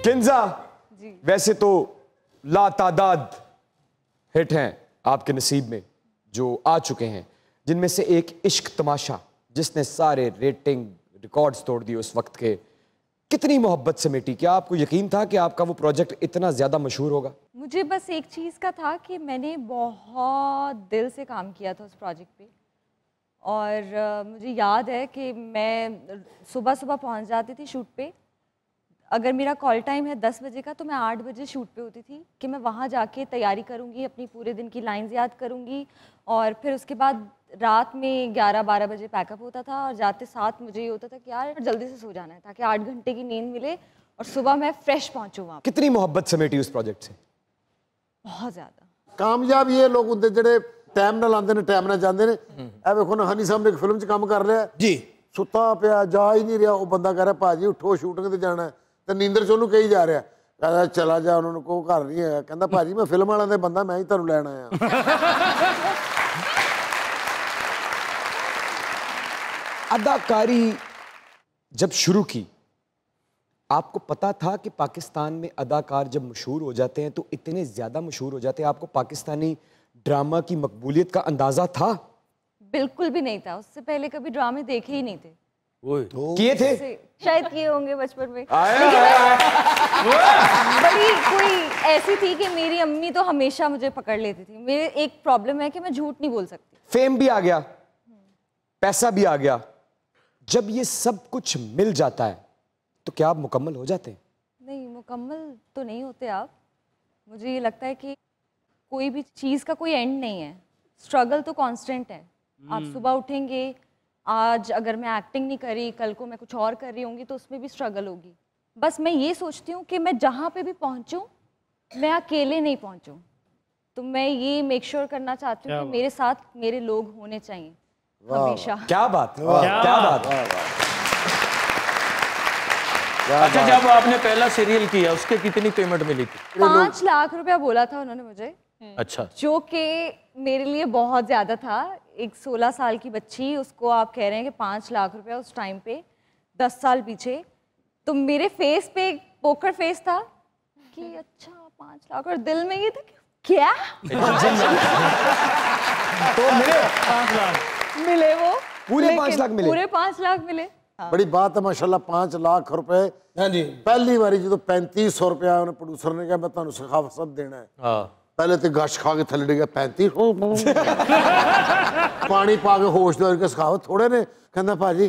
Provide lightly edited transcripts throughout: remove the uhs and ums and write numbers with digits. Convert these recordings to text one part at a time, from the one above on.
किंजा वैसे तो लातादाद हिट हैं आपके नसीब में जो आ चुके हैं, जिनमें से एक इश्क तमाशा जिसने सारे रेटिंग रिकॉर्ड्स तोड़ दिए उस वक्त के, कितनी मोहब्बत समेटी? क्या आपको यकीन था कि आपका वो प्रोजेक्ट इतना ज्यादा मशहूर होगा? मुझे बस एक चीज़ का था कि मैंने बहुत दिल से काम किया था उस प्रोजेक्ट पे, और मुझे याद है कि मैं सुबह सुबह पहुंच जाती थी शूट पे। अगर मेरा कॉल टाइम है 10 बजे का तो मैं 8 बजे शूट पे होती थी कि मैं वहाँ जाके तैयारी करूँगी, अपनी पूरे दिन की लाइंस याद करूँगी, और फिर उसके बाद रात में 11-12 बजे पैकअप होता था, और जाते साथ मुझे ये होता था कि यार जल्दी से सो जाना है ताकि 8 घंटे की नींद मिले और सुबह मैं फ्रेश पहुँचूँ वहाँ। कितनी मोहब्बत समेटी उस प्रोजेक्ट से? बहुत ज़्यादा। कामयाब ये लोग होंगे ਜਿਹੜੇ ਟਾਈਮ ਨਾਲ ਆਉਂਦੇ ਨੇ ਟਾਈਮ ਨਾਲ ਜਾਂਦੇ ਨੇ। ਇਹ ਵੇਖੋ ਨਾ ਹਨੀ ਸਾਹਿਬ ਨੇ ਇੱਕ ਫਿਲਮ 'ਚ ਕੰਮ ਕਰ ਲਿਆ ਜੀ, ਸੁੱਤਾ ਪਿਆ ਜਾ ਹੀ ਨਹੀਂ ਰਿਹਾ, ਉਹ ਬੰਦਾ ਕਹਿ ਰਿਹਾ ਭਾਜੀ ਉੱਠੋ ਸ਼ੂਟਿੰਗ ਤੇ ਜਾਣਾ, ਤੇ ਨੀਂਦਰ 'ਚ ਉਹਨੂੰ ਕਹੀ ਜਾ ਰਿਹਾ, ਕਹਿੰਦਾ ਚਲਾ ਜਾ, ਉਹਨਾਂ ਨੂੰ ਕੋ ਘਰ ਨਹੀਂ ਹੈਗਾ, ਕਹਿੰਦਾ ਭਾਜੀ ਮੈਂ ਫਿਲਮ ਵਾਲਿਆਂ ਦੇ ਬੰਦਾ, ਮੈਂ ਹੀ ਤੁਹਾਨੂੰ ਲੈਣ ਆਇਆ। अदाकारी जब शुरू की, आपको पता था कि पाकिस्तान में अदाकार जब मशहूर हो जाते हैं तो इतने ज़्यादा मशहूर हो जाते हैं? आपको पाकिस्तानी ड्रामा की मकबूलियत का अंदाज़ा था? बिल्कुल भी नहीं था। उससे पहले कभी ड्रामे देखे ही नहीं थे। किए थे? शायद किए होंगे बचपन में। बड़ी कोई ऐसी थी कि मेरी अम्मी तो हमेशा मुझे पकड़ लेती थी। मेरे एक प्रॉब्लम है कि मैं झूठ नहीं बोल सकती। फेम भी आ गया, पैसा भी आ गया, जब ये सब कुछ मिल जाता है तो क्या आप मुकम्मल हो जाते हैं? नहीं, मुकम्मल तो नहीं होते आप। मुझे ये लगता है कि कोई भी चीज़ का कोई एंड नहीं है। स्ट्रगल तो कांस्टेंट है। आप सुबह उठेंगे, आज अगर मैं एक्टिंग नहीं करी, कल को मैं कुछ और कर रही होंगी तो उसमें भी स्ट्रगल होगी। बस मैं ये सोचती हूँ कि मैं जहाँ पे भी पहुँचूँ मैं अकेले नहीं पहुँचूँ। तो मैं ये मेक श्योर करना चाहती हूँ कि मेरे साथ मेरे लोग होने चाहिए हमेशा। क्या बात, क्या बात। अच्छा, जब आपने पहला सीरियल किया उसके कितनी पेमेंट मिली थी? 5 लाख रुपया बोला था उन्होंने मुझे। अच्छा। जो कि मेरे लिए बहुत ज़्यादा था। एक 16 साल की बच्ची, उसको आप कह रहे हैं कि 5 लाख रुपया उस टाइम पे, 10 साल पीछे। तो मेरे फेस पे एक पोकर फेस था कि अच्छा 5 लाख, और दिल में ये था कि क्या तो मिले 5 लाख मिले वो पूरे 5 लाख मिले? पूरे 5 लाख मिले। बड़ी बात है माशाल्लाह। 5 लाख रुपए। हाँ जी। पहली बारी जो 3500 रुपया उन्हें प्रोड्यूसर ने कहा मैं तुम्हें सखावत सब देना है, पहले तो गश खा के थले गया 35 पानी पा के होश दे के सखावत थोड़े ने। कहना भाजी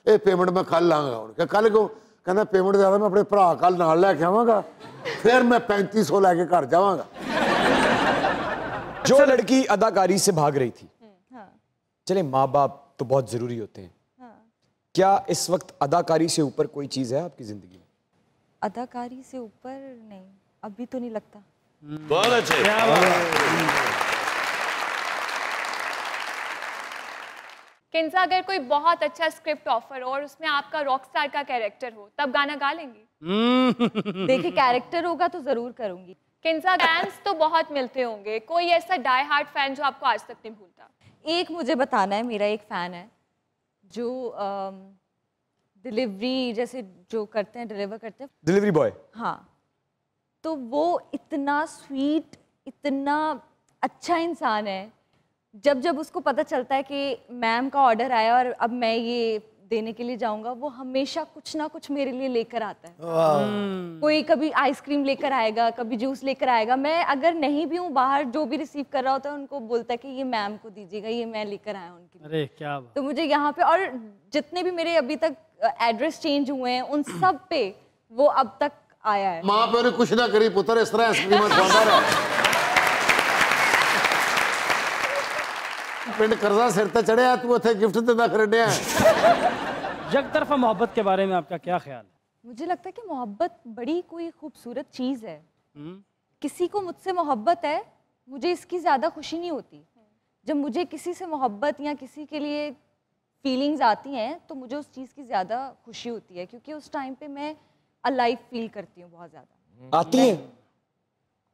ये पेमेंट मैं कल लांगा। उन्हें कल को कहना पेमेंट ज्यादा मैं अपने भरा कल नाल लैके आवांगा, फिर मैं 3500 लैके घर जावांगा। जो लड़की अदाकारी से भाग रही थी, चले माँ बाप तो बहुत जरूरी होते हैं, क्या इस वक्त अदाकारी से ऊपर कोई चीज है आपकी जिंदगी में? अदाकारी से ऊपर नहीं, अभी तो नहीं लगता। बहुत अच्छे। किंजा, अगर कोई बहुत अच्छा स्क्रिप्ट ऑफर हो और उसमें आपका रॉक स्टार का कैरेक्टर हो तब गाना गा लेंगे? देखिए, कैरेक्टर होगा तो जरूर करूंगी। किंजा, फैंस तो बहुत मिलते होंगे, कोई ऐसा डाई हार्ट फैन जो आपको आज तक नहीं भूलता? एक मुझे बताना है, मेरा एक फ़ैन है जो डिलीवरी जैसे जो करते हैं, डिलीवर करते हैं, डिलीवरी बॉय। हाँ, तो वो इतना स्वीट, इतना अच्छा इंसान है। जब जब उसको पता चलता है कि मैम का ऑर्डर आया और अब मैं ये देने के लिए जाऊंगा, वो हमेशा कुछ ना कुछ मेरे लिए लेकर आता है। कोई कभी आइसक्रीम लेकर आएगा, कभी जूस लेकर आएगा। मैं अगर नहीं भी हूँ बाहर, जो भी रिसीव कर रहा होता है उनको बोलता है कि ये मैम को दीजिएगा, ये मैं लेकर आया उनके लिए। अरे क्या बात। तो मुझे यहाँ पे, और जितने भी मेरे अभी तक एड्रेस चेंज हुए हैं उन सब पे वो अब तक आया है। माँ पे कुछ ना करी पुत्र, इस तरह आइसक्रीम खवांदा रहा। पिंड करजा सिर ते चढ़िया, तू इत्थे गिफ्ट देंदा फिरदे। एक तरफा मोहब्बत के बारे में आपका क्या ख्याल है? मुझे लगता है कि मोहब्बत बड़ी कोई खूबसूरत चीज़ है। किसी को मुझसे मोहब्बत है, मुझे इसकी ज़्यादा खुशी नहीं होती। जब मुझे किसी से मोहब्बत या किसी के लिए फीलिंग्स आती हैं तो मुझे उस चीज़ की ज़्यादा खुशी होती है, क्योंकि उस टाइम पे मैं अलाइव फील करती हूँ बहुत ज़्यादा। आती है?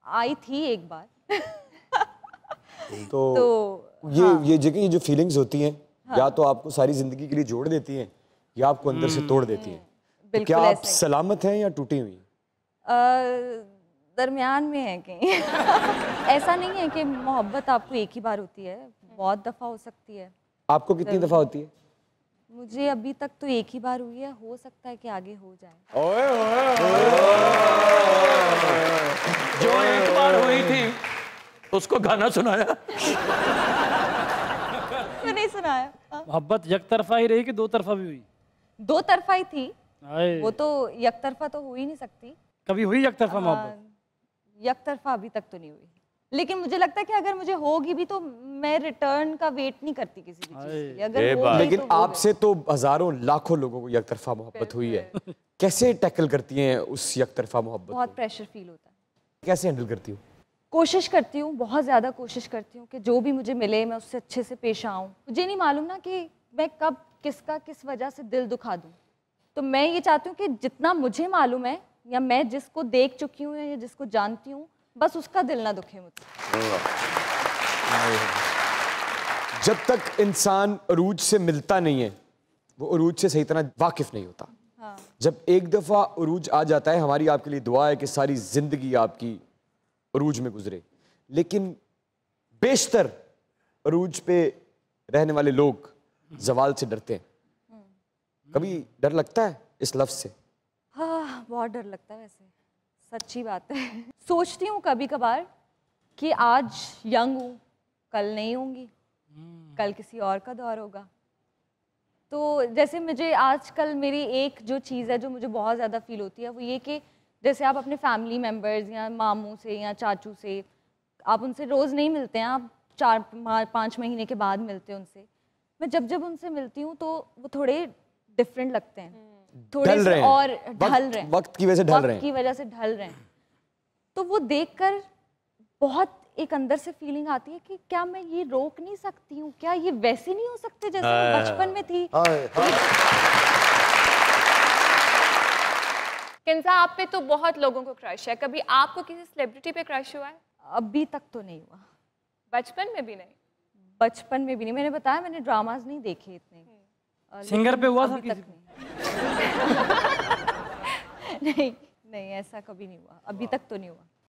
आई थी एक बार। तो ये जगह ये जो फीलिंग्स होती हैं, या तो आपको सारी जिंदगी के लिए जोड़ देती हैं या आपको अंदर से तोड़ देती हैं। तो क्या आप सलामत हैं या टूटी हुई? दरमियान में है कहीं। ऐसा नहीं है कि मोहब्बत आपको एक ही बार होती है, बहुत दफ़ा हो सकती है। आपको कितनी दफ़ा होती है? मुझे अभी तक तो एक ही बार हुई है, हो सकता है कि आगे हो जाए। जो एक बार हुई थी उसको गाना सुनाया? क्यों नहीं सुनाया? मोहब्बत एक तरफा ही रही कि दो तरफा भी हुई? दो तरफा ही थी, आए, वो तो एक तरफा तो हो ही नहीं सकती। कभी हुई एक तरफा मोहब्बत? एक तरफा अभी तक तो नहीं हुई, लेकिन मुझे लगता है कि अगर मुझे होगी भी तो मैं रिटर्न का वेट नहीं करती किसी भी चीज के लिए। अगर हो गई लेकिन तो हो आपसे तो हज़ारों लाखों लोगों को यकतरफा मोहब्बत हुई है। कैसे टैकल करती हैं उस यकतरफा मोहब्बत बहुत को? प्रेशर फील होता है। कैसे हैंडल करती हूँ? कोशिश करती हूँ, बहुत ज़्यादा कोशिश करती हूँ कि जो भी मुझे मिले मैं उससे अच्छे से पेश आऊँ। मुझे नहीं मालूम ना कि मैं कब किसका किस वजह से दिल दुखा दूँ, तो मैं ये चाहती हूँ कि जितना मुझे मालूम है या मैं जिसको देख चुकी हूँ या जिसको जानती हूँ, बस उसका दिल ना दुखे मुझसे। जब तक इंसान अरूज से मिलता नहीं है वो अरूज से सही तरह वाकिफ नहीं होता। हाँ। जब एक दफ़ा अरूज आ जाता है, हमारी आपके लिए दुआ है कि सारी ज़िंदगी आपकी अरूज में गुजरे। लेकिन बेशतर अरूज पे रहने वाले लोग जवाल से डरते हैं। कभी डर लगता है इस लफ्ज़ से? हाँ, बहुत डर लगता है वैसे, सच्ची बात है। सोचती हूँ कभी कभार कि आज यंग हूँ, कल नहीं होंगी, कल किसी और का दौर होगा। तो जैसे मुझे आजकल मेरी एक जो चीज़ है जो मुझे बहुत ज़्यादा फील होती है वो ये कि जैसे आप अपने फैमिली मेम्बर्स या मामू से या चाचू से आप उनसे रोज़ नहीं मिलते हैं, आप 4-5 महीने के बाद मिलते हैं उनसे। मैं जब उनसे मिलती हूँ तो वो थोड़े डिफरेंट लगते हैं, थोड़े ढल से रहे हैं। और ढल रहे हैं, वक्त की वजह से ढल रहे वक्त की हैं। वजह से ढल रहे हैं। तो वो देखकर बहुत एक अंदर से फीलिंग आती है कि क्या मैं ये रोक नहीं सकती हूँ, क्या ये वैसे नहीं हो सकते जैसे मैं बचपन में थी। किंजा, आप पे तो बहुत लोगों को क्रश है, कभी आपको किसी सेलिब्रिटी पे क्रश हुआ है? अभी तक तो नहीं हुआ। बचपन में भी नहीं? बचपन में भी नहीं, मैंने बताया मैंने ड्रामाज नहीं देखे इतने। सिंगर पे हुआ था अभी तक किसी? नहीं। नहीं नहीं, ऐसा कभी नहीं हुआ, अभी तक तो नहीं हुआ।